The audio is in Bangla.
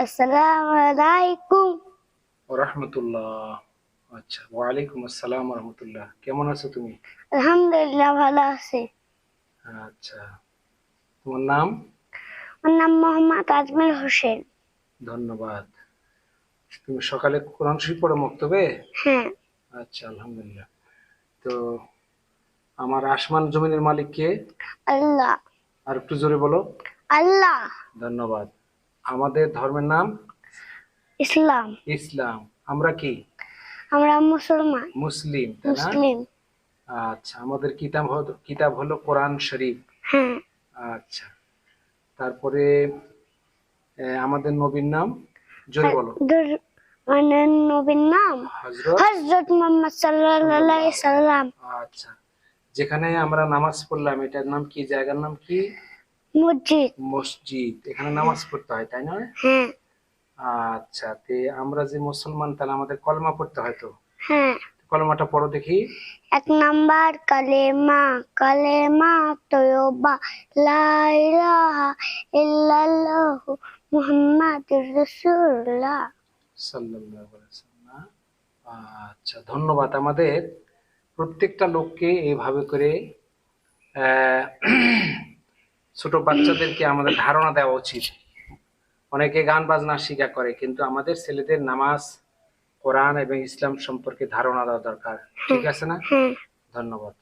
আসসালামু আলাইকুম। রাহমাতুল্লাহ। আচ্ছা, ওয়ালাইকুম আসসালাম রাহমাতুল্লাহ। কেমন আছো তুমি? আলহামদুলিল্লাহ, ভালো আছি। আচ্ছা, তোমার নাম? আমার নাম মোহাম্মদ আজমের হোসেন। ধন্যবাদ। তুমি সকালে কোরআন শরীফ পড়ো মক্তবে? হ্যাঁ। আচ্ছা, আলহামদুলিল্লাহ। তো আমার আসমান জমিনের মালিক কে? আল্লাহ। আর একটু জোরে বলো। আল্লাহ। ধন্যবাদ। আমাদের ধর্মের নাম? ইসলাম। ইসলাম। আমরা কি? আমরা মুসলমান। মুসলিম, তাই না? মুসলিম। আচ্ছা, আমাদের কিতাব হলো কোরআন শরীফ। হ্যাঁ। আচ্ছা, তারপরে আমাদের নবীর নাম জোরে বলো। মানে নবীর নাম হযরত হযরত মুহাম্মদ সাল্লাল্লাহু আলাইহি সাল্লাম। আচ্ছা, যেখানে আমরা নামাজ পড়লাম এটার নাম কি? জায়গার নাম কি? মসজিদ। মসজিদ। এখানে নামাজ পড়তে হয়, তাই নয়? হ্যাঁ। আচ্ছা, তে আমরা যে মুসলমান তাহলে আমাদের কলমা পড়তে হয় তো? হ্যাঁ। কলমাটা পড়ো দেখি। 1 নাম্বার কালেমা, কালেমা তয়্যবা, লা ইলাহা ইল্লাল্লাহ মুহাম্মাদুর রাসূলুল্লাহ সাল্লাল্লাহু আলাইহি ওয়াসাল্লাম। আচ্ছা, ধন্যবাদ। আমাদের প্রত্যেকটা লোককে এইভাবে করে আহ, ছোট বাচ্চাদেরকে আমাদের ধারণা দেওয়া উচিত। অনেকে গান বাজনা শিক্ষা করে, কিন্তু আমাদের ছেলেদের নামাজ, কোরআন এবং ইসলাম সম্পর্কে ধারণা দেওয়া দরকার। ঠিক আছে না? হ্যাঁ। ধন্যবাদ।